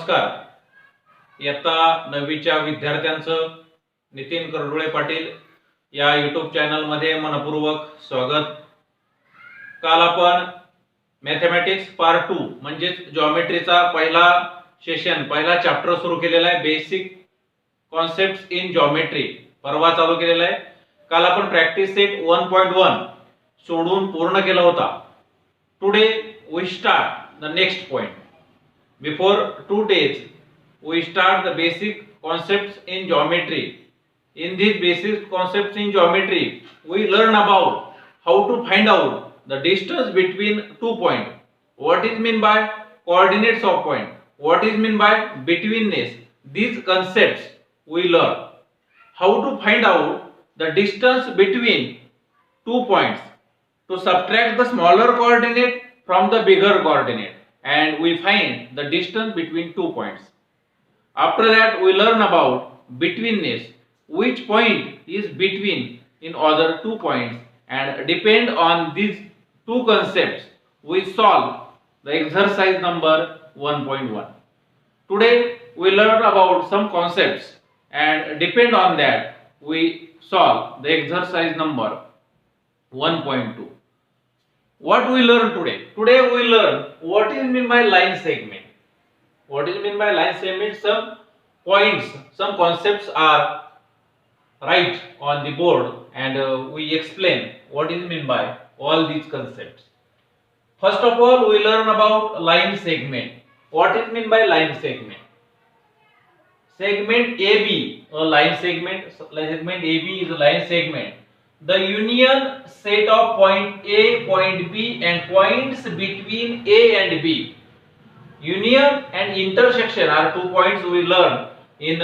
नमस्कार. इयत्ता 9वीच्या विद्यार्थ्यांचं नितीन करडुळे पाटील या यूट्यूब चॅनल मध्ये मनपूर्वक स्वागत. काल आपण मॅथमॅटिक्स पार्ट 2 म्हणजे जॉमेट्रीचा पहिला सेशन पहिला चॅप्टर सुरू केलेला आहे. बेसिक कॉन्सेप्ट्स इन जॉमेट्री परवा चालू केलेला आहे. काल आपण प्रॅक्टिस सेट 1.1 सोडून पूर्ण केला होता. Today we start the next point. Before 2 days, we start the basic concepts in geometry. In these basic concepts in geometry, we learn about how to find out the distance between 2 points. What is meant by coordinates of point? What is meant by betweenness? These concepts we learn. How to find out the distance between 2 points. To subtract the smaller coordinate from the bigger coordinate. And we find the distance between 2 points. After that we learn about betweenness, which point is between in other 2 points, and depend on these two concepts we solve the exercise number 1.1. Today we learn about some concepts and depend on that we solve the exercise number 1.2. What we learn today? Today we learn what is meant by line segment. What is meant by line segment? Some points, some concepts are right on the board, and we explain what is meant by all these concepts. First of all, we learn about line segment. What is meant by line segment? Segment AB, a line segment. Segment AB is a line segment. The union set of point A, point B and points between A and B. Union and intersection are 2 points we learn in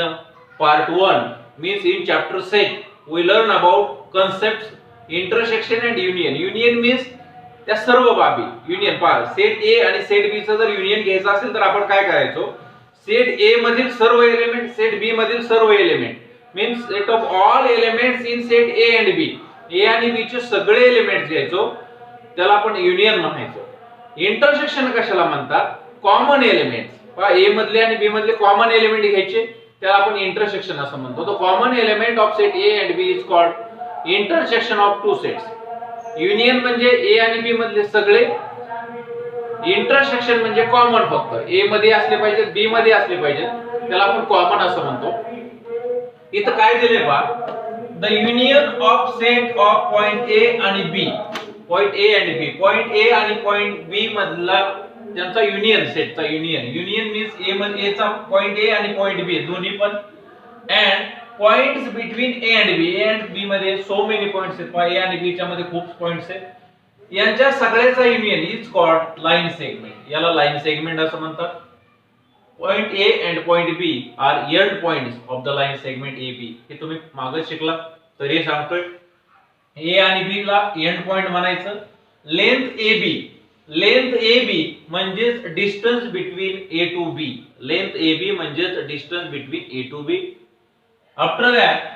part 1. Means in chapter 6 we learn about concepts intersection and union. Union means त्या सर्व बाबी. Union पहा, set A आणि set B चा जर union घ्यायचा असेल तर आपण काय करायचो? सेट A मधील सर्व एलिमेंट, सेट B मधील सर्व element means set of all elements in set A and B. A आणि B चे सगळे एलिमेंट्स घ्यायचो, त्याला आपण युनियन म्हणायचो. इंटरसेक्शन कशाला म्हणतात? Common elements. पहा, A मधले आणि B मधले कॉमन एलिमेंट घ्यायचे, त्याला आपण इंटरसेक्शन असं म्हणतो. तो common element of set A and B is called intersection of two sets. Union म्हणजे A आणि B मधले सगळे, इंटरसेक्शन म्हणजे कॉमन फक्त A मध्ये असले पाहिजे, B मध्ये असले पाहिजे, त्याला आपण कॉमन असं म्हणतो. इथं काय दिले पहा, the union of set of point A आणि B. Point A and B, point A आणि point B मधला त्यांचा युनियन, सेटचा युनियन. युनियन मीन्स A मध्ये A चा पॉइंट A आणि पॉइंट B दोन्ही पण, and points between A and B. A and B मध्ये so many points आहेत. A आणि B च्या मध्ये खूप पॉइंट्स आहेत. यांच्या सगळ्याचा union is called line segment. याला लाइन सेगमेंट असं म्हणतात. Point A and point B are end points of the line segment AB. हे तुम्ही मागे शिकला तरी सांगतोय. A आणि B ला एंड पॉइंट म्हणायचं. लेंथ AB, लेंथ AB म्हणजे distance between A to B. Length AB म्हणजे distance between A to B. After that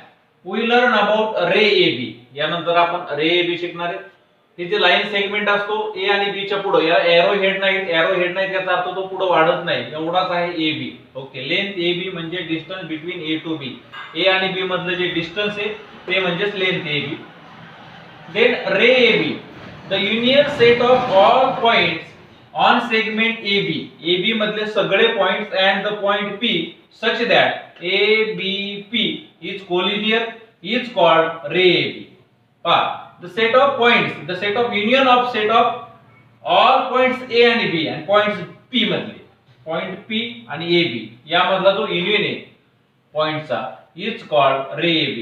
we learn about ray AB. यानंतर आपण रे AB शिकणार आहे. हे जे लाइन सेगमेंट असतो A आणि B च्या पुढे, या एरो हेड नाही, एरो हेड नाही त्याचा अर्थ तो पुढे वाढत नाही, एवढाच आहे AB. ओके, लेंथ AB म्हणजे distance between A to B. A आणि B मधलं जे डिस्टन्स आहे ते म्हणजेच length AB. Then ray AB, the union set of all points on segment AB. AB मधले सगळे points and the point P such that ABP is collinear is called ray AB. पहा, the set of points, the set of union of set of all points A and B and points P मधले, point P आणि AB या मधला जो union आहे पॉइंटचा is called ray AB.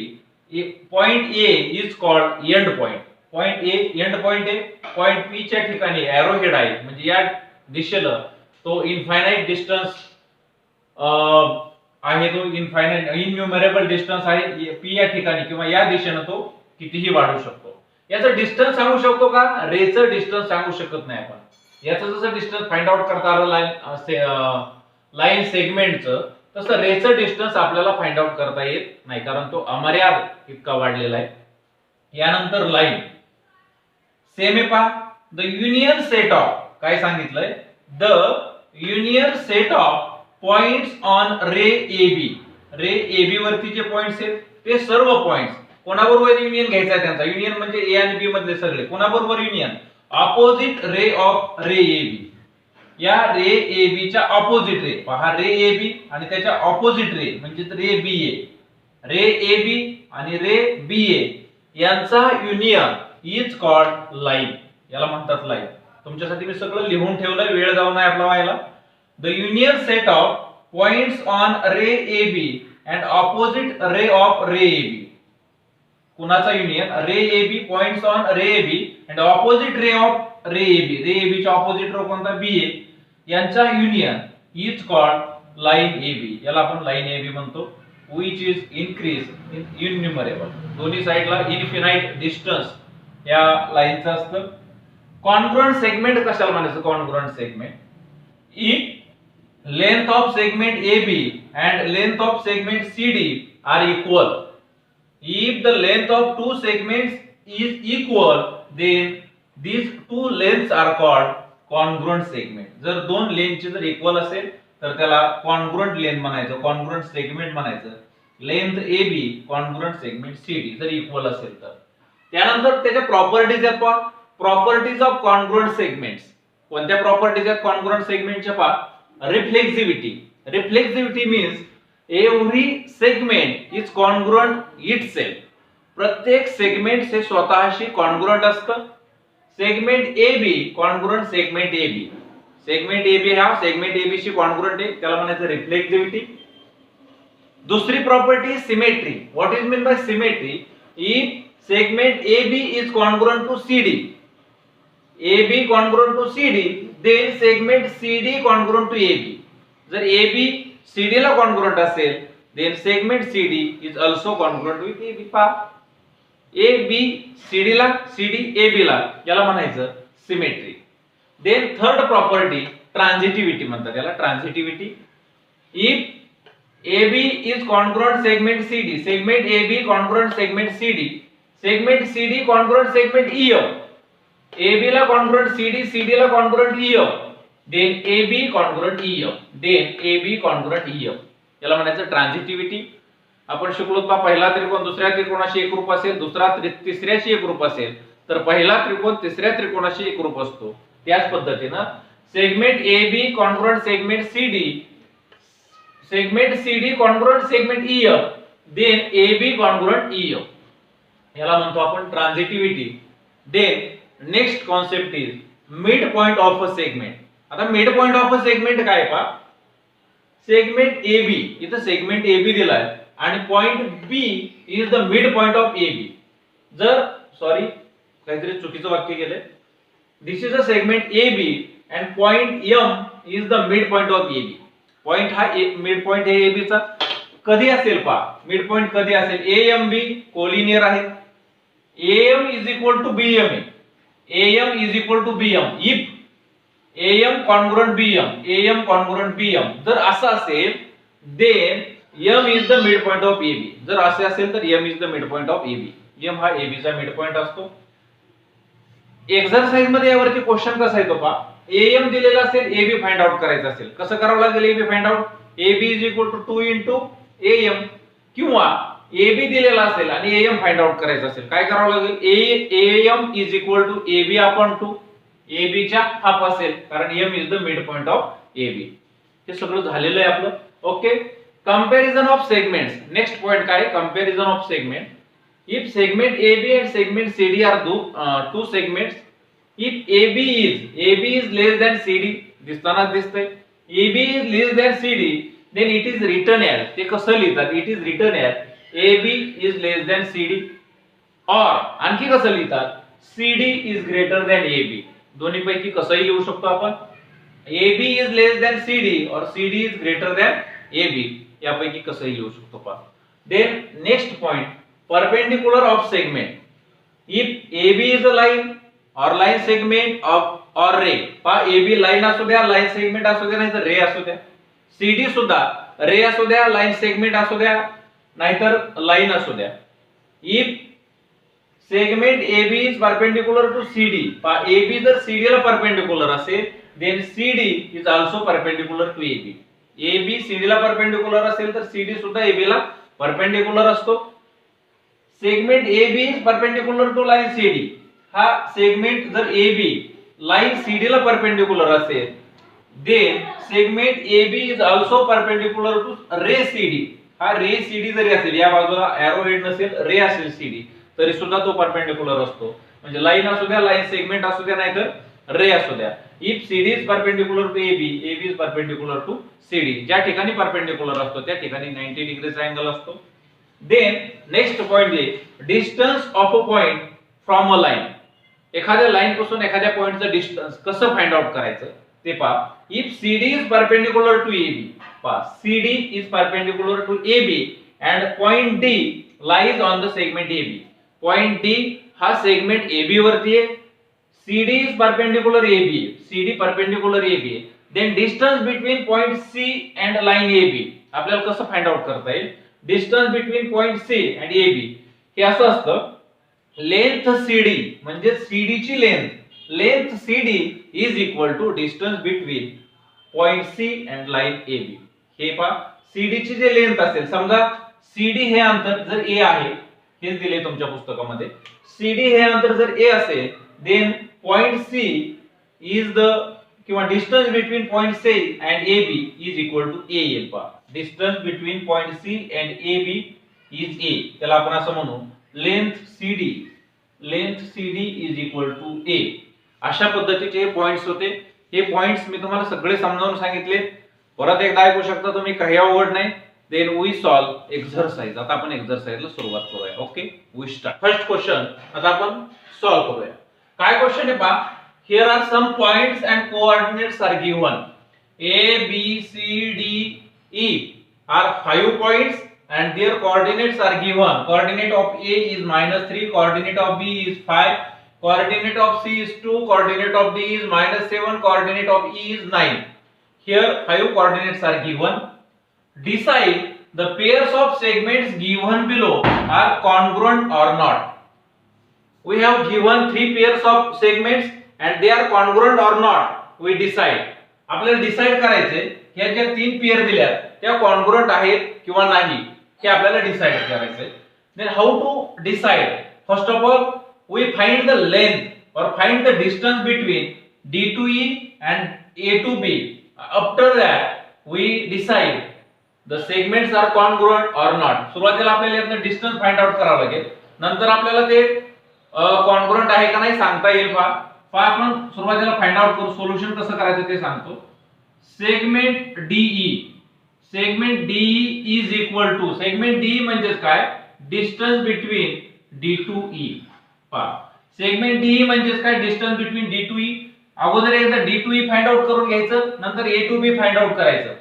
Point A is called end point. Point A end point आहे. Point P च्या ठिकाणी arrow head आहे, म्हणजे या दिशेला तो इनफायनाइट डिस्टन्स आहे, तो इनफायनाइट इन्युमरेबल डिस्टन्स आहे P या ठिकाणी, किंवा या दिशेने तो कितीही वाढू शकतो. याचं डिस्टन्स सांगू शकतो का? रेचं डिस्टन्स सांगू शकत नाही आपण. याचं जसं डिस्टन्स फाइंड आउट करता आलं लाइन सेगमेंटचं, तसं रेचं डिस्टन्स आपल्याला फाइंड आउट करता येत नाही, कारण तो अमर्याद इतका वाढलेला आहे. यानंतर लाइन सेम आहे पहा. द युनियन सेट ऑफ, काय सांगितलंय? The union set of points on ray AB, ray AB वरती जे पॉइंट्स आहेत ते सर्व पॉइंट्स कोणाबरोबर युनियन घ्यायचा आहे त्यांचा, युनियन म्हणजे ए आणि बी मधले सगळे कोणाबरोबर union, opposite ray of ray AB, या रे AB च्या ऑपोजिट रे, पहा रे AB आणि त्याच्या ऑपोजिट रे म्हणजे रे BA, रे AB आणि रे BA यांचा युनियन इज कॉल्ड लाईन, याला म्हणतात लाईन. तुमच्यासाठी मी सगळं लिहून ठेवलंय, वेळ जाऊ नये आपला व्हायला. The union set of points on ray AB and opposite ray of ray AB, कुणाचा union, ray AB points on ray AB and opposite ray of ray AB, ray AB च्या ऑपोजिट रो कोणता BA, यांचा union is called line AB, याला आपण line AB म्हणतो. which is increase in innumerable, दोन्ही साइडला infinite distance या लाईनचं असतं. कॉन्ग्रुएंट सेगमेंट कशाला म्हणायचं, congruent segment if length of segment AB and length of segment CD are equal, if the length of two segments is equal then these two lengths are called congruent segment. जर दोन लेंथचे जर equal असेल तर त्याला congruent length म्हणायचं, congruent segment म्हणायचं. Length AB congruent segment CD जर equal असेल तर. त्यानंतर त्याच्या प्रॉपर्टीज आहेत पहा, प्रॉपर्टीज ऑफ कॉन्ग्रुएंट सेगमेंट्स. कोणत्या प्रॉपर्टीज आहेत कॉन्ग्रुएंट सेगमेंटच्या पहा, reflexivity. Reflexivity means every segment is congruent itself, प्रत्येक सेगमेंट हे स्वतःशी कॉन्ग्रुएंट असतं. Segment AB congruent segment AB, segment AB हा सेगमेंट AB शी कॉन्ग्रुएंट आहे, त्याला म्हणायचं रिफ्लेक्सिव्हिटी. दुसरी property symmetry. What is mean by symmetry, if segment AB is congruent to CD, AB congruent to CD, then segment CD congruent to AB. जर AB CD ला congruent असेल then segment CD is also congruent with AB. पहा AB CD ला, CD AB ला, याला म्हणायचं symmetry. Then third property transitivity म्हणतात याला, transitivity. If AB is congruent segment CD, segment AB congruent segment CD, segment CD congruent segment EF, AB ला congruent CD, CD ला congruent EF, then AB congruent EF, then AB congruent EF, याला म्हणायचं transitivity. आपण शिकलो पहा, पहिला त्रिकोण दुसऱ्या त्रिकोणाशी एकरूप असेल, दुसरा तिसऱ्याशी एकरूप असेल तर पहिला त्रिकोण तिसऱ्या त्रिकोणाशी एकरूप असतो. त्याच पद्धतीने segment AB congruent segment CD, segment CD congruent segment EF, then AB congruent EF, याला म्हणतो आपण transitivity. Then next concept is mid point of a segment. आता mid point of a segment काय पहा, सेगमेंट AB, इथं segment AB दिलाय आणि point B is the mid point of AB. जर सॉरी काहीतरी चुकीचं वाक्य केलंय, this is a segment AB and point M is the midpoint of AB. Point हा मिड पॉइंट आहे AB चा. कधी असेल पहा, मिड पॉइंट कधी असेल, AMB कोलिनियर आहे, AM is equal to BM आहे, AM is equal to BM. if AM congruent BM, AM congruent BM जर असं असेल then M is the midpoint of AB. जर असे असेल तर M is the midpoint of AB. M हा AB चा मिडपॉइंट असतो. एक्सरसाइज मध्ये यावरती क्वेश्चन कसा येतो पहा, AM दिलेला असेल, AB फाइंड आउट करायचं असेल, कसं करावं लागेल AB find out, AB is equal to 2 into AM. किंवा AB दिलेला असेल आणि AM फाइंड आउट करायचं असेल, काय करावं लागेल, AM is equal to AB upon 2, AB च्या हाफ असेल कारण M is the midpoint of AB. हे सगळं झालेलं आहे आपलं. Okay, comparison of segments. Next point काय, comparison of segment. If segment AB and segment CD are two segments, if AB is less than CD, दिसताना दिसतंय, AB is less than CD, then it is written as, ते कसं लिहितात, it is written as AB is less than CD, or आणखी कसं लिहितात, CD is greater than AB. दोन्ही पैकी कसंही लिहू शकतो आपण, AB is less than CD or CD is greater than AB, यापैकी कसंही लिहू शकतो पहा. Then next point, perpendicular of segment. If AB is a line or line segment of or ray, पहा AB लाइन असू द्या, लाइन सेगमेंट असू द्या, नाहीतर रे असू द्या. CD सुद्धा रे असू द्या, लाइन सेगमेंट असू द्या, नाहीतर लाइन असू द्या. If segment AB is perpendicular to CD, पहा AB जर CD ला परपेंडिकुलर असेल then CD is also perpendicular to AB. AB CD ला परपेंडिकुलर असेल तर CD सुद्धा AB ला परपेंडिकुलर असतो. Segment AB is perpendicular to line CD. हा सेगमेंट जर AB लाईन CD ला परपेंडिकुलर असेल, then segment AB is also perpendicular to ray CD. हा रे CD जरी असेल, या बाजूला एरो हेड नसेल, रे असेल CD, तरी सुद्धा तो परपेंडिकुलर असतो. म्हणजे लाईन असू द्या, लाईन सेगमेंट असू द्या, नाहीतर रे असू द्या. If CD is perpendicular to AB, AB is perpendicular to CD. ज्या ठिकाणी परपेंडिकुलर असतो त्या ठिकाणी 90 डिग्रीचा अँगल असतो. देन नेक्स्ट पॉइंट आहे distance of a point from a line. एखाद्या लाईन पासून एखाद्या पॉइंटचं डिस्टन्स कसं फाइंड आउट करायचं ते पहा. If CD is perpendicular to AB, पहा CD is perpendicular to AB and point D lies on the segment AB. Point D हा segment AB वरती आहे. CD is perpendicular AB, CD perpendicular AB. Then distance between point C and line AB आपल्याला कसं find out करता येईल. Distance between point C and AB हे असं असतं, लेंथ CD म्हणजे CD ची length CD is equal to distance between point C and line AB. हे पहा CD ची जे लेंथ असेल, समजा CD हे अंतर जर A आहे, हेच दिले तुमच्या पुस्तकामध्ये, CD हे अंतर जर A असेल, then point C is the किंवा distance between point C and AB is equal to A येईल. पहा distance between point C and AB is A. त्याला आपण असं म्हणू length CD is equal to A. अशा पद्धतीचे हे पॉइंट्स होते. हे पॉइंट्स मी तुम्हाला सगळे समजावून सांगितले. परत एकदा ऐकू शकता तुम्ही, काही अवघड नाही. Then we solve exercise. आता आपण एक्सरसाइजला सुरुवात करूया. Okay, we start. First question आता आपण सॉल्व करूया. काय क्वेश्चन आहे पहा. Here are some points and coordinates are given. A, B, C, D, E are 5 points and their coordinates are given. Coordinate of A is -3, coordinate of B is 5, coordinate of C is 2, coordinate of D is -7, coordinate of E is 9. Here 5 coordinates are given. Decide the pairs of segments given below are congruent or not. We have given 3 pairs of segments and they are congruent or not. We decide. आपल्याला decide करायचे ह्या ज्या 3 pair दिल्या त्या congruent आहेत किंवा नाही हे आपल्याला डिसाइड करायचे. Then how to decide. First of all we find the length or find the distance between D to E and A to B. After that we decide the segments are congruent or not. सुरुवातीला आपल्याला यातनं distance find out करावं लागेल. नंतर आपल्याला ते congruent आहे का नाही सांगता येईल. पहा आपण सुरुवातीला फाइंड आउट करू. सोल्युशन कसं करायचं ते सांगतो. Segment DE, segment DE is equal to, segment DE म्हणजे काय, distance between D to E. पहा सेगमेंट DE म्हणजे काय, distance between D to E. अगोदर एकदा D to E find out करून घ्यायचं, नंतर A to B find out करायचं.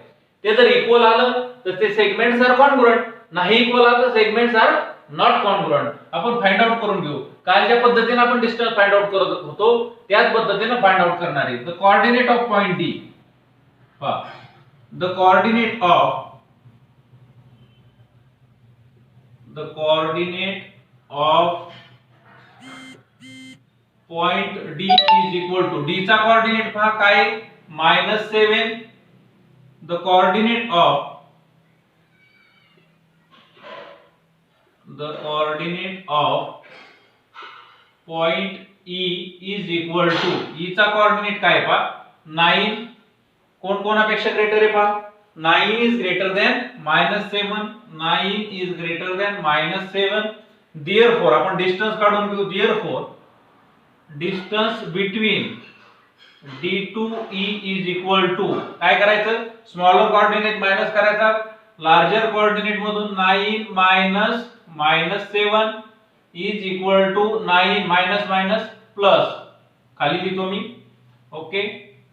ते जर इक्वल आलं तर ते सेगमेंट्स आर कॉन्ग्रुएंट, नाही इक्वल आलं तर सेगमेंट्स आर नॉट कॉन्ग्रुएंट. आपण फाइंड आउट करून घेऊ. कालच्या पद्धतीने आपण डिस्टन्स फाइंड आउट करत होतो त्याच पद्धतीने फाइंड आउट करणार आहे. The coordinate of point D, पहा the coordinate of point D is equal to, D चा कोऑर्डिनेट पहा काय, -7. The coordinate of point E is equal to, E चा कोऑर्डिनेट काय पहा 9. कोण कोणापेक्षा ग्रेटर आहे पहा, 9 is greater than -7, 9 is greater than -7. therefore आपण डिस्टन्स काढून घेऊ. therefore distance between D to E is equal to, काय करायचं, स्मॉलर कोऑर्डिनेट मायनस करायचा, लार्जर कोऑर्डिनेट मधून 9 -7 is equal to 9 minus plus, खाली लिहितो मी. Okay,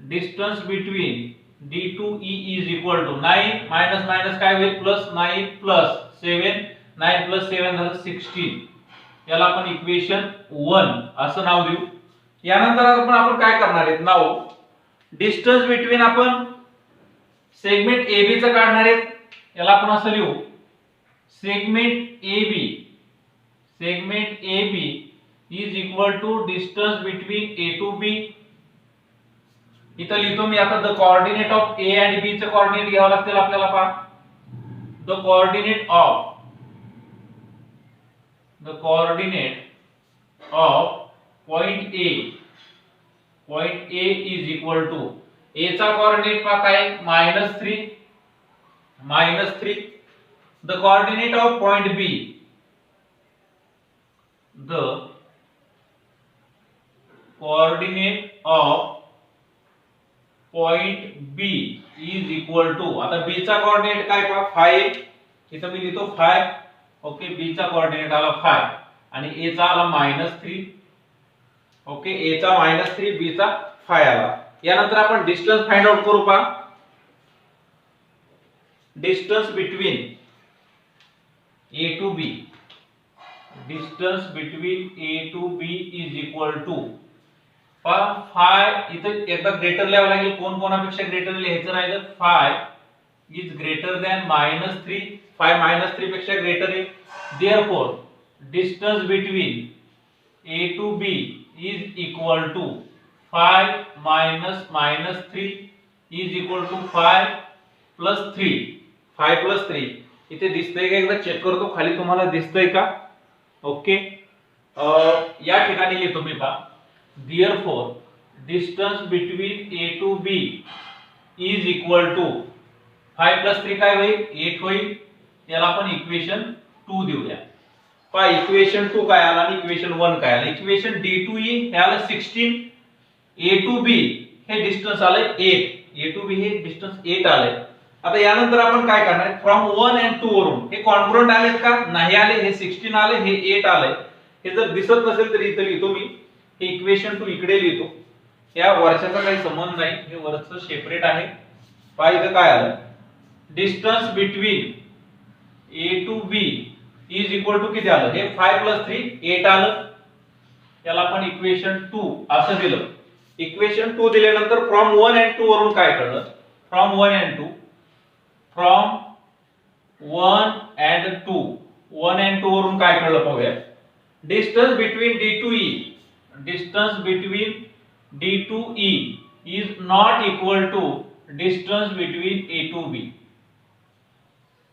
distance between D to E is equal to 9 minus काय होईल, +9 + 7, 9 + 7 झालं 16. याला आपण इक्वेशन 1 असं नाव देऊ. यानंतर आपण काय करणार आहेत, नाव डिस्टन्स बिटवीन आपण सेगमेंट AB चं काढणार आहेत. याला आपण असं लिहू, segment AB is equal to distance between A to B इथं लिहितो मी आता द कोऑर्डिनेट ऑफ ए आणि बी चे कोऑर्डिनेट घ्यावे लागतील आपल्याला पहा. The coordinate of point A is equal to A चा कोऑर्डिनेट पहा काय -3. The coordinate of point B, the coordinate of point B is equal to, आता बी चा कोऑर्डिनेट काय पहा 5, इथं मी लिहितो 5. ओके, बी चा कोऑर्डिनेट आला 5 आणि ए चा आला -3. ओके, ए चा -3, बी चा 5 आला. यानंतर आपण डिस्टन्स फाइंड आउट करू पहा. Distance between A to B, distance between A to B is equal to पहा 5, इथं एकदा ग्रेटर लिहावं लागेल. कोणापेक्षा ग्रेटर लिहायचं राहिलं, 5 इज ग्रेटर दॅन -3. 5 -3 पेक्षा ग्रेटर आहे. Therefore distance between A to B is equal to 5 -3 is equal to 5 plus 3. 5 plus 3 इथे दिसतंय का? एकदा चेक करतो खाली तुम्हाला दिसतंय का? ओके, या ठिकाणी लिहितो मी पहा. Therefore, distance between A to B is equal to 5 plus 3 काय होईल? 8 होईल. याला आपण इक्वेशन 2 देऊया. पहा इक्वेशन 2 काय आला आणि इक्वेशन 1 काय आला. इक्वेशन D2E हे आलं 16, A to B हे डिस्टन्स आले 8, A to B हे डिस्टन्स 8 आले. आता यानंतर आपण काय करणार, फ्रॉम 1 and 2 वरून हे कॉन्ग्रुएंट आलेत का? नाही आले. हे 16 आले, हे 8 आले. हे जर दिसत नसेल तर इथे लिहितो मी, हे इक्वेशन 2 इकडे लिहितो. या वरच्याचा काही संबंध नाही, हे वरचं सेपरेट आहे. पहा इथं काय आलं, distance between A to B is equal to किती आलं? हे 5 प्लस 3 8 आलं. त्याला आपण इक्वेशन 2 असं दिलं. इक्वेशन 2 दिल्यानंतर फ्रॉम 1 and 2 वरून काय कळलं? फ्रॉम 1 and 2 वरून काय कळलं पाहूया. Distance between D to E is not equal to distance between A to B.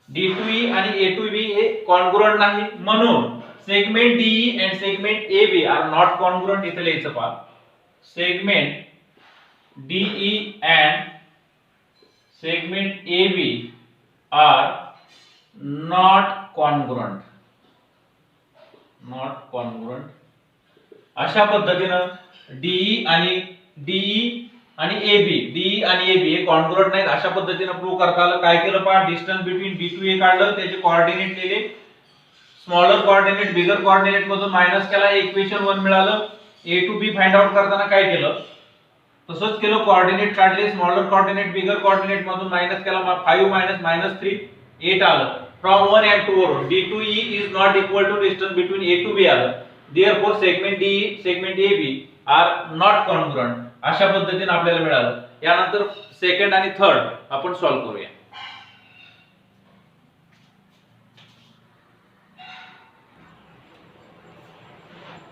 D to E आणि A to B हे कॉन्ग्रुएंट नाही, म्हणून segment DE and segment AB are not congruent. इथे लिहायचं पहा, segment DE and segment AB are not congruent. अशा पद्धतीनं DE आणि AB हे कॉन्ग्रुएंट नाहीत. अशा पद्धतीने प्रूव्ह करता आलं. काय केलं पहा, distance between B to A काढलं, त्याचे कोऑर्डिनेट लिहिले, स्मॉलर कोऑर्डिनेट बिगर कोऑर्डिनेट मधून मायनस केला, इक्वेशन 1 मिळालं. A to B find out करताना काय केलं, तसंच केलं, कोऑर्डिनेट काढले, स्मॉलर कोऑर्डिनेट बिगर कोऑर्डिनेट मधून मायनस केला, 5 -3 8 आलं. फ्रॉम 1 and 2 वरून D to E is not equal to distance between A to B आलं. Therefore segment DE segment AB are not congruent. अशा पद्धतीने आपल्याला मिळालं. यानंतर सेकंड आणि थर्ड आपण सॉल्व्ह करूया.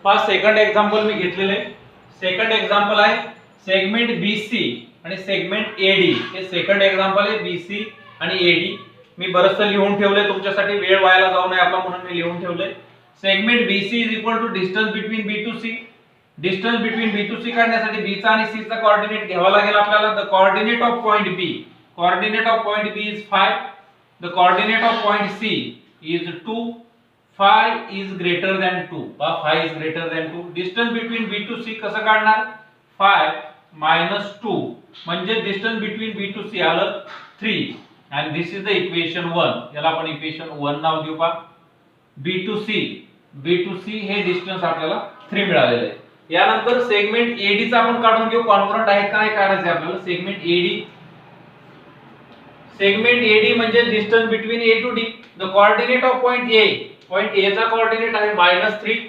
पहा सेकंड एक्झाम्पल मी घेतलेले. सेकंड एक्झाम्पल आहे सेगमेंट BC आणि सेगमेंट AD. हे सेकंड एक्झाम्पल आहे BC आणि AD. मी बरसं लिहून ठेवले तुमच्यासाठी, वेळ वायाला जाऊ नये आपला म्हणून मी लिहून ठेवले. Segment BC is equal to distance between B to C. Distance between B to C काढण्यासाठी B चा आणि C चा कोऑर्डिनेट घ्यावा लागेल आपल्याला. The coordinate of point B, coordinate of point B is 5. The coordinate of point C is 2. 5 is greater than 2. 5 is greater than 2. Distance between B to C कसं काढणार? 5 - 2 म्हणजे distance between B to C आलं 3. आणि दिस is the equation 1. याला आपण equation 1 नाव देऊ पहा. B to C हे डिस्टन्स आपल्याला 3 मिळालेलं आहे. यानंतर सेगमेंट AD चा आपण काढून घेऊ, कॉन्ग्रुएंट आहे का नाही काढायचं आपल्याला. सेगमेंट AD म्हणजे distance between A to D. The coordinate of point A चा कोऑर्डिनेट आहे -3.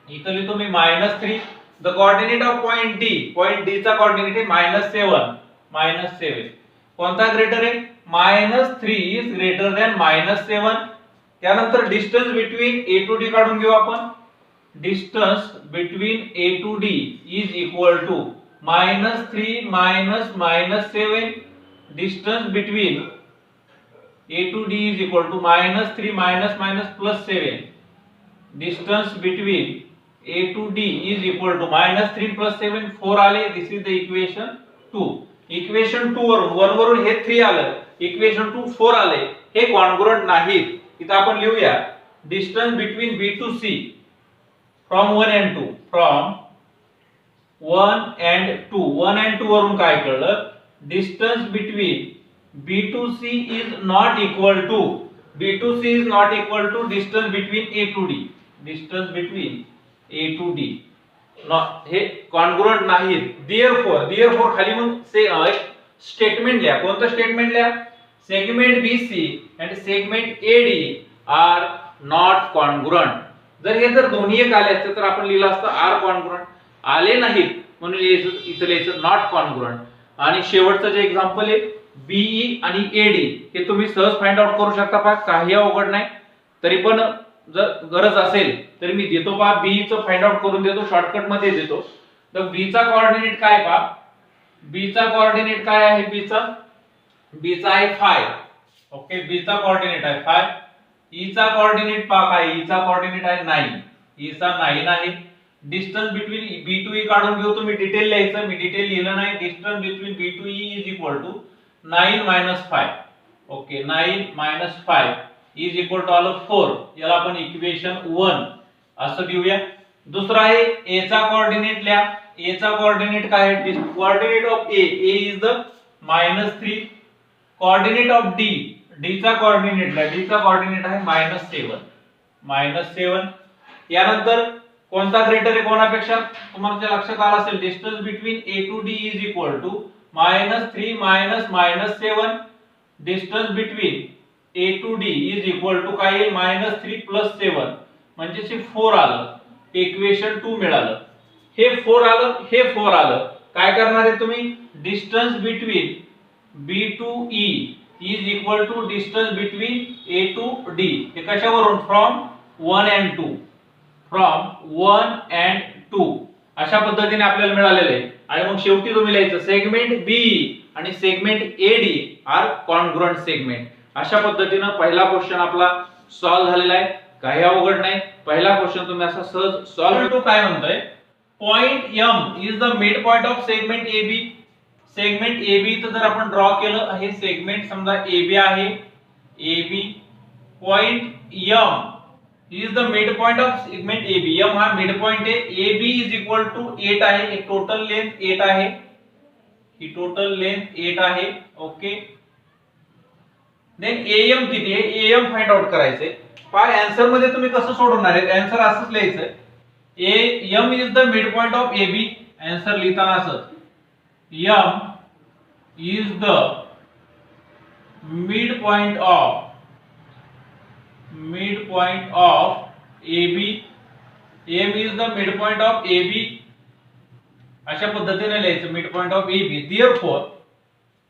इथं लिहितो मी -3. The coordinate of point D चा कोऑर्डिनेट आहे -7. कोणता ग्रेटर आहे? -3 इज ग्रेटर दॅन -7. त्यानंतर distance between A to D काढून घेऊ आपण. Distance between A to D is equal to -3 -7 distance between A to D is equal to -3 +7 distance between A to D is equal to -3 + 7 4 आले. दिस is the equation 2. Equation 2 वरून 1 वरून हे 3 आलं, equation 2 4 आले, हे कॉन्ग्रुएंट नाहीत. इथं आपण लिहूया distance between B to C from 1 and 2, from 1 and 2. 1 and 2 वरून काय कळलं, distance between B to C is not equal to distance between A to D. Distance between A to D हे कॉन्ग्रुएंट नाहीत. Therefore खाली मग एक statement लिहा. कोणतं स्टेटमेंट लिहा, segment BC and segment AD are not congruent. जर दोन्ही एक आले असते तर आपण लिहिलं असतं आर कॉन्ग्रुएंट. आले नाहीत म्हणून इथं लिहायचं नॉट कॉन्ग्रुएंट. आणि शेवटचं जे एक्झाम्पल आहे BE आणि AD हे तुम्ही सहज फाइंड आउट करू शकता पहा, काही अवघड नाही. तरी पण जर गरज असेल तरी मी देतो पहा, B चं फाइंड आउट करून देतो, शॉर्टकट मध्ये देतो. तर B चा कोऑर्डिनेट काय पहा, B चा कोऑर्डिनेट काय आहे, B चा आहे 5. ओके, B चा कोऑर्डिनेट आहे 5. E चा कोऑर्डिनेट पहा काय, E चा कोऑर्डिनेट आहे 9. E चा 9 आहे. Distance between B to E काढून घेऊ, तुम्ही डिटेल लिहायचं, मी डिटेल लिहिलं नाही. Distance between B to E is equal to 9 - 5. Okay, 9 - 5 is equal to आलं 4. याला आपण इक्वेशन 1 असं देऊया. दुसरा आहे A चा कोऑर्डिनेट लिहा. A चा कोऑर्डिनेट काय आहे, coordinate of A is the -3. Coordinate of D चा कोऑर्डिनेट लिहा. D चा कोऑर्डिनेट आहे -7. यानंतर कोणता ग्रेटर आहे कोणापेक्षा, तुम्हाला लक्षात आलं असेल, distance between A to D is equal to -3 -7. Distance between A to D is equal to काय येईल, -3 + 7 म्हणजे 4 आलं. इक्वेशन 2 मिळालं. हे 4 आलं. काय करणार आहे तुम्ही, distance between B to E is equal to distance between A to D. हे कशावरून, फ्रॉम 1 and 2. फ्रॉम 1 and 2 अशा पद्धतीने आपल्याला मिळालेले आहे. आणि मग शेवटी तुम्ही लिहायचं सेगमेंट BE आणि segment AD are congruent segment. अशा पद्धतीने पहिला क्वेश्चन आपला सॉल्व्ह झालेला आहे, काही अवघड नाही. पहिला क्वेश्चन तुम्ही असा सहज सॉल्व्ह टू काय म्हणतोय, point M is the mid point of segment AB. Segment AB तर जर आपण ड्रॉ केलं, हे सेगमेंट समजा AB आहे, AB point M is the mid point of segment AB. M हा मिड पॉइंट आहे. AB इज इक्वल टू 8 आहे, हे टोटल लेंथ 8 आहे, ही टोटल लेंथ 8 आहे. ओके, देन AM किती आहे, AM फाइंड आउट करायचंय. पहा आन्सर मध्ये तुम्ही कसं सोडवणार आहे, आन्सर असंच लिहायचं, M is the mid point of AB. Answer लिहिताना असं, M is the mid point of AB. M is the midpoint of AB. अशा पद्धतीने लिहायचं mid point of AB.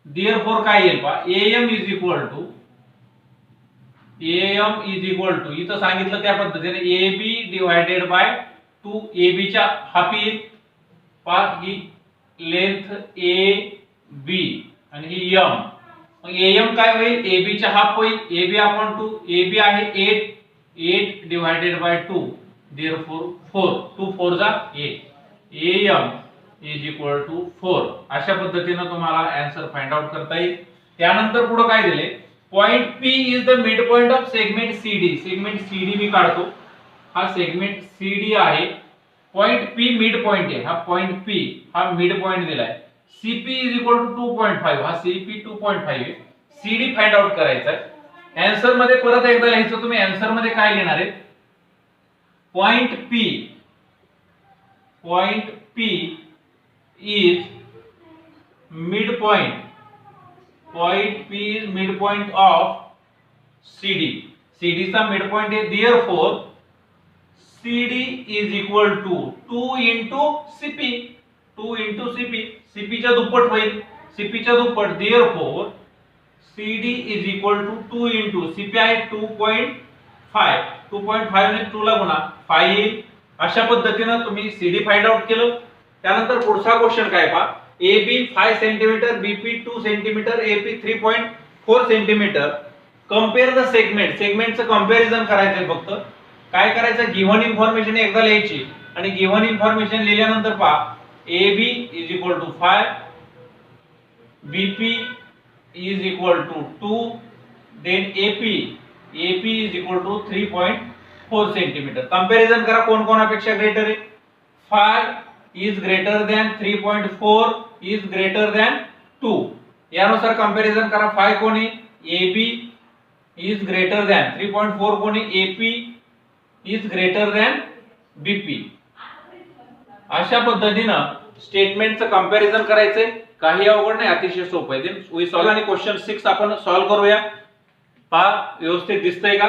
Therefore काय येईल पहा, AM इज इक्वल टू इथं सांगितलं त्या पद्धतीने AB डिवाइडेड बाय 2. AB च्या हाफ येईल पहा, ही लेंथ AB आणि ही M. मग AM काय होईल, AB च्या हाफ होईल, AB अपॉन 2. AB आहे 8 डिवाइडेड बाय 2. देअरफॉर 4. 2 4 जा 8. AM is equal to 4. अशा पद्धतीने तुम्हाला आन्सर फाइंड आउट करता येईल. त्यानंतर पुढे काय दिले, point P is the mid point of segment CD. Segment CD मी काढतो, हा सेगमेंट CD आहे. पॉइंट P मिड पॉइंट आहे, हा पॉइंट P हा मिड पॉइंट दिलाय. CP is equal to 2.5. हा CP 2.5 आहे. CD फाइंड आउट करायचा आहे. आन्सर मध्ये परत एकदा लिहायचं तुम्ही. आन्सर मध्ये काय लिहिणार आहे, point P is midpoint. Point P is midpoint of CD. CD चा midpoint आहे. Therefore CD is equal to 2 into CP. 2 into CP. CP च्या दुप्पट होईल. CP च्या दुप्पट. Therefore CD is equal to 2 into CP आहे 2.5. 2.5 ने 2 ला गुणा 5 येईल. अशा पद्धतीने तुम्ही CD फाइंड आउट केलं. त्यानंतर पुढचा क्वेश्चन काय पहा, AB 5 centimetre, BP 2 centimetre, AP 3.4 centimetre. Compare the segment. सेगमेंटचं कंपॅरिझन करायचंय फक्त. काय करायचं, गिव्हन इन्फॉर्मेशन एकदा लिहायची आणि गिव्हन इन्फॉर्मेशन लिहिल्यानंतर पहा AB is equal to 5, BP is equal to 2, then AP is equal to 3.4 centimetre. Comparison करा कोण कोणापेक्षा ग्रेटर आहे. 5 is greater than 3.4 is greater than 2. यानुसार कंपॅरिझन करा. 5 कोण आहे, AB इज ग्रेटर दॅन 3.4 कोण आहे, AP is greater than BP. अशा पद्धतीनं स्टेटमेंटचं कंपॅरिझन करायचंय. काही अवघड नाही, अतिशय सोपं आहे. Then we solve. आणि क्वेश्चन 6 आपण सॉल्व करूया. पहा व्यवस्थित दिसतंय का.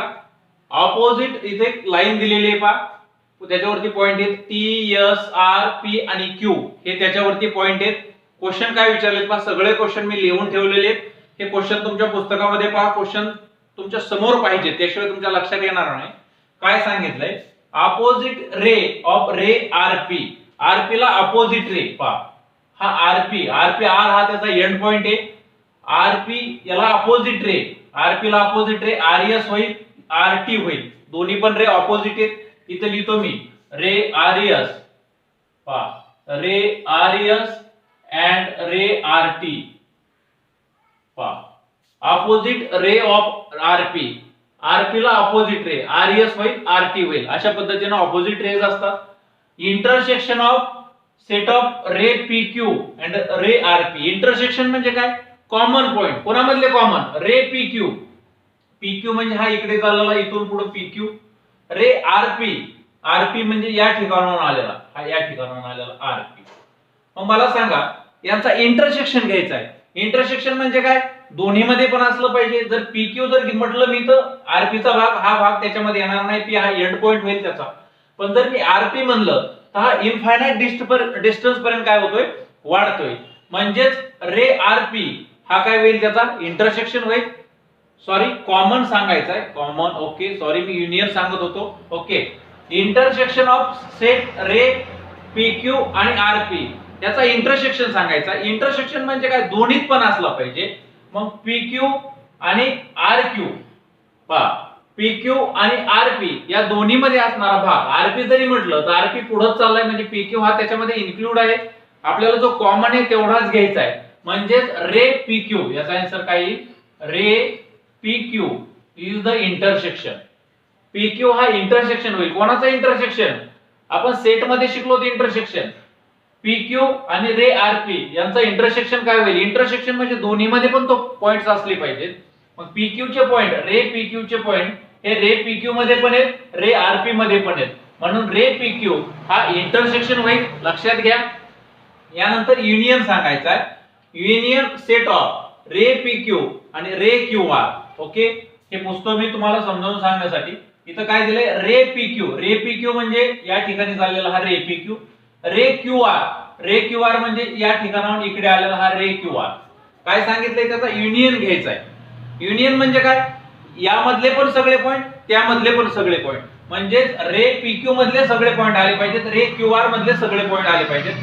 ऑपोजिट इथे लाईन दिलेली आहे पहा, त्याच्यावरती पॉइंट आहेत T, S, R, P आणि Q. हे त्याच्यावरती पॉइंट आहेत. क्वेश्चन काय विचारलेत पहा, सगळे क्वेश्चन मी लिहून ठेवलेले आहेत. हे क्वेश्चन तुमच्या पुस्तकामध्ये पहा, क्वेश्चन तुमच्या समोर पाहिजे, त्याशिवाय तुमच्या लक्षात येणार नाही. काय सांगितलंय, opposite ray of ray RP. RP ला अपोजिट रे पहा, हा RP R हा त्याचा एंड पॉइंट आहे. RP याला अपोजिट रे, RP ला अपोजिट रे RS होईल, RT होईल. दोन्ही पण रे अपोजिट आहेत. इथे लिहितो मी रे RS पहा, रे RS अँड रे RT पहा, अपोजिट रे ऑफ RP ला अपोजिट रे RS होईल, RT होईल. अशा पद्धतीने अपोजिट रेज असतात. Intersection of set of ray PQ and ray RP. Intersection म्हणजे काय, कॉमन पॉइंट. कोणामधले कॉमन, रे PQ म्हणजे हा इकडे चाललेला, इथून पुढे PQ. रे RP म्हणजे या ठिकाणाहून आलेला, हा या ठिकाणाहून आलेला RP. मग मला सांगा यांचा इंटरसेक्शन घ्यायचा आहे. इंटरसेक्शन म्हणजे काय, दोन्ही मध्ये पण असलं पाहिजे. जर PQ जर म्हटलं मी तर RP चा भाग, हा भाग त्याच्यामध्ये येणार नाही, P हा एंड पॉइंट होईल त्याचा. पण जर मी RP म्हणलं तर हा इनफायनाइट डिस्टन्स पर्यंत काय होतोय, वाढतोय. म्हणजेच रे RP हा काय होईल, त्याचा इंटरसेक्शन होईल. सॉरी, कॉमन सांगायचं आहे, कॉमन. ओके, सॉरी मी युनियन सांगत होतो. Okay, intersection of set ray PQ आणि RP याचा इंटरसेक्शन सांगायचा. इंटरसेक्शन म्हणजे काय, दोन्हीत पण असला पाहिजे. मग PQ आणि RQ पहा, PQ आणि RP या दोन्ही मध्ये असणारा भाग. RP जरी म्हटलं तर RP पुढे चाललाय, म्हणजे PQ हा त्याच्यामध्ये इन्क्लूड आहे. आपल्याला जो कॉमन आहे तेवढाच घ्यायचा आहे. म्हणजेच रे PQ याचा आन्सर काय येईल, रे PQ is the intersection. PQ हा इंटरसेक्शन होईल. कोणाचा इंटरसेक्शन, आपण सेट मध्ये शिकलो ते इंटरसेक्शन. PQ आणि रे RP यांचा इंटरसेक्शन काय होईल, इंटरसेक्शन म्हणजे दोन्ही मध्ये पण तो पॉइंट्स असले पाहिजेत. मग PQ चे पॉइंट, रे PQ चे पॉइंट हे रे PQ मध्ये पण आहेत, रे RP मध्ये पण आहेत. म्हणून रे PQ हा इंटरसेक्शन होईल, लक्षात घ्या. यानंतर युनियन सांगायचा आहे. Union set of ray PQ आणि रे QR. ओके, हे पुस्तक मी तुम्हाला समजावून सांगण्यासाठी. इथं काय दिलंय, रे PQ म्हणजे या ठिकाणी चाललेला हा रे PQ. रे QR म्हणजे या ठिकाणाहून इकडे आलेला हा रे QR. काय सांगितलंय, त्याचा युनियन घ्यायचा आहे. युनियन म्हणजे काय, यामधले पण सगळे पॉइंट, त्यामधले पण सगळे पॉइंट. म्हणजे रे PQ मधले सगळे पॉइंट आले पाहिजेत, रे QR मधले सगळे पॉइंट आले पाहिजेत.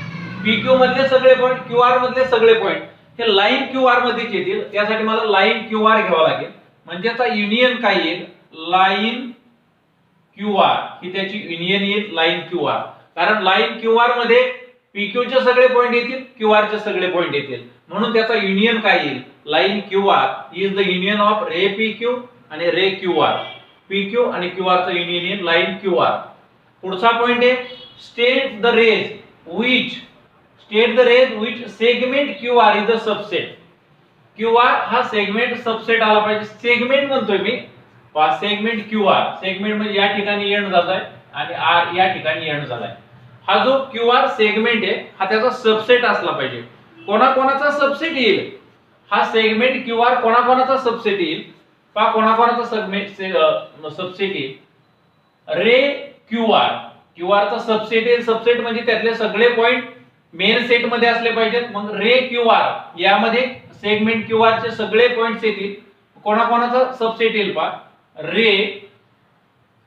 PQ मधले सगळे पॉइंट, QR मधले सगळे पॉइंट हे लाईन QR मध्येच येतील. त्यासाठी मला लाईन QR घ्यावा लागेल. म्हणजे त्याचा युनियन काय येईल, लाईन QR ही त्याची युनियन येईल, लाईन QR. कारण लाईन QR मध्ये PQ चे सगळे पॉइंट येतील, QR चे सगळे पॉइंट येतील. म्हणून त्याचा युनियन काय येईल, line QR is the union of ray PQ आणि रे QR. PQ आणि QR चा युनियन येईल लाईन QR. पुढचा पॉइंट आहे, state the rays which segment QR is the subset. QR हा सेगमेंट सबसेट आला पाहिजे. सेगमेंट म्हणतोय मी, सेगमेंट QR. सेगमेंट म्हणजे या ठिकाणी एंड झालाय आणि R या ठिकाणी एंड झालाय. हा जो QR सेगमेंट आहे हा त्याचा सबसेट असला पाहिजे. कोणाकोणाचा सबसेट येईल, हा सेगमेंट QR कोणाकोणाचा सबसेट येईल, कोणाकोणाचा सबसेट येईल, रे QR चा सबसेट येईल. सबसेट म्हणजे त्यातले सगळे पॉइंट मेन सेट मध्ये असले पाहिजेत. मग रे QR यामध्ये सेगमेंट QR चे सगळे पॉइंट्स येतील. कोणाकोणाचा सबसेट येईल पहा, रे,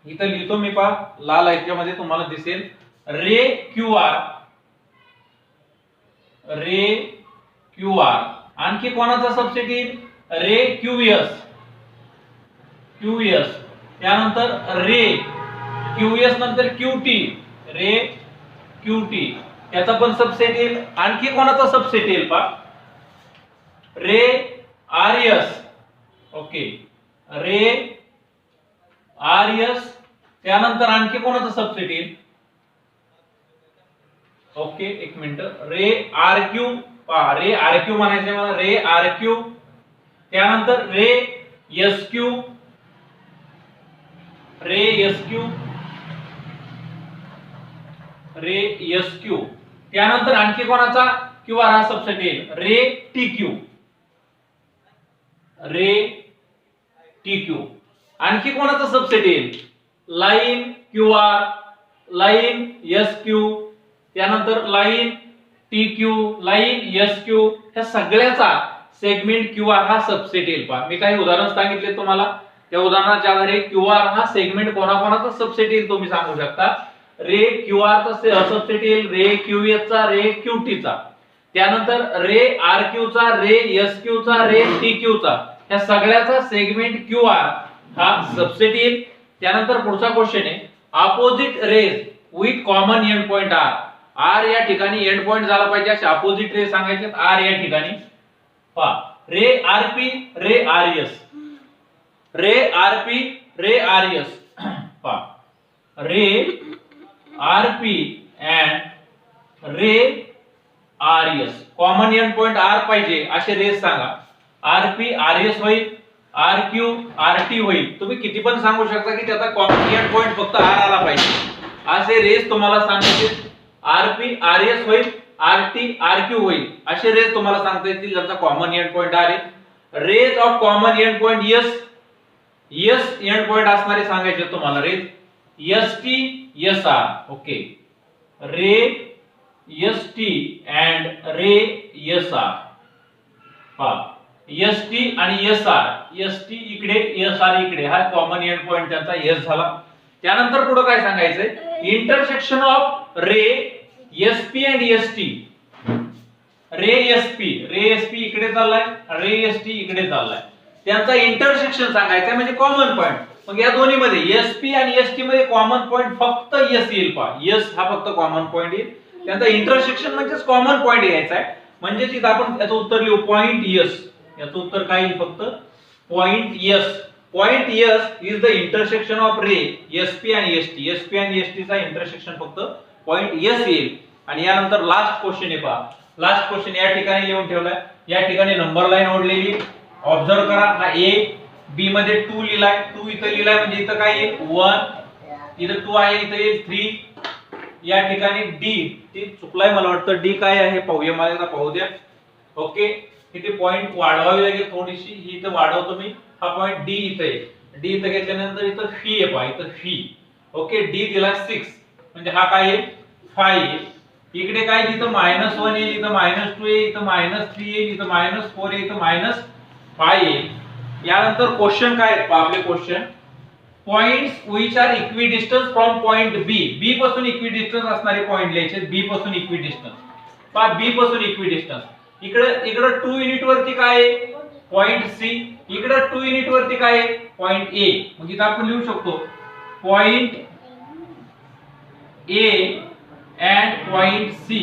इथं लिहितो मी पहा लाल ह्याच्यामध्ये तुम्हाला दिसेल, रे QR रे क्यू आर. आणखी कोणाचा सबसेट येईल? रे क्यू एस. त्यानंतर रे क्यू एस नंतर क्यू टी, रे क्यू टी याचा पण सबसेट येईल. आणखी कोणाचा सबसेट येईल पा? रे आर एस. ओके, रे आर एस. त्यानंतर आणखी कोणाचा सबसेट येईल? ओके, एक मिनिट. रे आर क्यू, पहा रे आर क्यू म्हणायचे मला, रे आर क्यू. त्यानंतर ray S Q, ray S Q, ray S Q. त्यानंतर आणखी कोणाचा क्यू आर हा सबसेट येईल? Ray T Q, ray T Q. आणखी कोणाचा सबसेट येईल? Line Q R, line S Q, त्यानंतर line T Q, line S Q. ह्या सगळ्याचा सेगमेंट क्यू आर हा सबसेट येईल. पहा मी काही उदाहरण सांगितले तुम्हाला, त्या उदाहरणाच्या आधारे क्यू आर हा सेगमेंट कोणाकोणाचा सबसेट येईल तुम्ही सांगू शकता. रे क्यू आर चा सबसेट येईल रे क्यू एस चा, रे क्यू टी चा. त्यानंतर रे आर क्यू चा, रे एस क्यू चा, रे टी क्यू चा. ह्या सगळ्याचा सेगमेंट क्यू आर हा सबसेट येईल. त्यानंतर पुढचा क्वेश्चन आहे, opposite rays with common end point R. R या ठिकाणी एंड पॉइंट झाला पाहिजे असे अपोजिट रे सांगायचे आर या ठिकाणी. पहा ray R P, ray R S, ray R P, ray R S. पहा ray R P and ray R S, common end point R पाहिजे असे रेस सांगा. आर पी आर एस होईल, R Q R T होईल. तुम्ही किती पण सांगू शकता की त्याचा कॉमन एंड पॉइंट फक्त आर आला पाहिजे असे रेस तुम्हाला सांगायचे. आर पी आर एस होईल, आर टी आर क्यू होईल असे रेस तुम्हाला सांगता येतील ज्याचा कॉमन एंड पॉइंट आर आहे. Rays of common end point S, S end point असणारे सांगायचे तुम्हाला rays S T S R. Okay, ray S T and ray S R. पहा एस टी आणि एस आर, एस टी इकडे S R इकडे, हा common end point त्यांचा S झाला. त्यानंतर पुढे काय सांगायचंय? Intersection of ray S P and S T. Ray S P इकडे चाललाय, रे एस टी इकडे चाललाय. त्यांचा इंटरसेक्शन सांगायचं म्हणजे कॉमन पॉइंट. मग या दोन्ही मध्ये एस पी आणि एस टी मध्ये कॉमन पॉइंट फक्त एस येईल. पहा एस हा फक्त कॉमन पॉइंट येईल. त्यांचा इंटरसेक्शन म्हणजेच कॉमन पॉइंट घ्यायचा आहे. म्हणजे इथं आपण याचं उत्तर लिहू पॉइंट एस. याचं उत्तर काय येईल? फक्त point S. Point S is the intersection of ray S P आणि एस टी. एस पी आणि एस टी चा इंटरसेक्शन फक्त पॉइंट एस येईल. आणि यानंतर लास्ट क्वेश्चन आहे. पहा लास्ट क्वेश्चन या ठिकाणी लिहून ठेवलाय. या ठिकाणी नंबर लाईन ओढलेली. ऑब्झर्व करा, हा ए बी मध्ये 2 लिहिलाय, 2 इथं लिहिलाय म्हणजे इथं काय येईल? 1. इथं 2 आहे, इथं येईल 3. या ठिकाणी डी, ते चुकलाय मला वाटतं. डी काय आहे पाहूया, मला पाहू द्या. ओके, इथे पॉइंट वाढवावी लागेल थोडीशी, ही इथं वाढवतो मी. हा पॉइंट डी इथं आहे. डी इथं घेतल्यानंतर इथं फी आहे. पहा इथं फी. ओके, डी दिला 6 म्हणजे हा काय आहे? 5 आहे. इकडे काय इथं -1 येईल, इथं -2 येईल, इथं -3 येईल, इथं -4 येईल, इथं -5 येईल. यानंतर क्वेश्चन काय आहे? आपले question points which are equidistance from point B. B पासून इक्विडिस्टन्स असणारे पॉइंट लिहायचे. बी पासून इक्विडिस्टन्स. पहा बी पासून इक्विडिस्टन्स. इकडे 2 युनिट वरती काय आहे? Point C. इकडे 2 युनिट वरती काय आहे? Point A. मग इथं आपण लिहू शकतो point A and point C.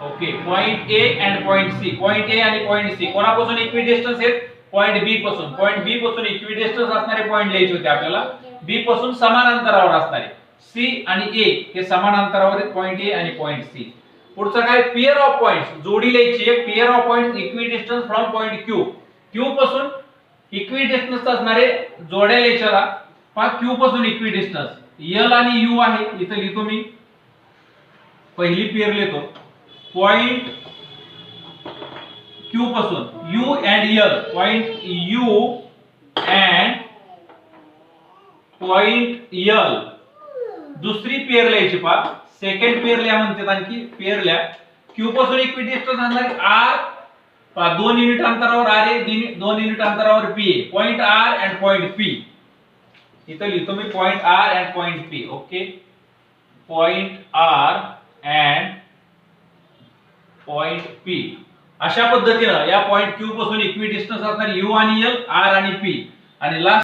Okay, point A and point C. Point A आणि पॉइंट सी कोणापासून इक्विडिस्टन्स आहेत? पॉइंट बी पासून. पॉइंट बी पासून इक्विडिस्टन्स असणारे पॉइंट लिहायचे होते आपल्याला. बी पासून समान अंतरावर असणारे सी आणि ए हे समान अंतरावर आहेत. पॉइंट ए आणि पॉइंट सी. पुढचं काय? Pair of points. जोडी लिहायची आहे. Pair of points equidistance from point Q. Q पासून इक्विडिस्टन्स असणारे जोड्या लिहायच्या. पहा क्यू पासून इक्विडिस्टन्स एल आणि यू आहे. इथं लिहितो मी. पहिली पेअर लिहितो. पॉइंट क्यू पासून you and L. Point you and point L. दुसरी पेअर लिहायची. पहा सेकंड पेअर लिहा म्हणतात. आणखी पेअर लिहा. क्यू पासून इक्विडिस्टन्स असणारे आर. पहा 2 युनिट अंतरावर आर आहे, 2 युनिट अंतरावर पी आहे. Point R and point P. इथं लिहितो मी point R and point P. Okay, point R and point P अशा पद्धतीनं या पॉइंट Q पासून इक्विडिस्टन्स असणार U आणि L, R आणि P आणि लास्ट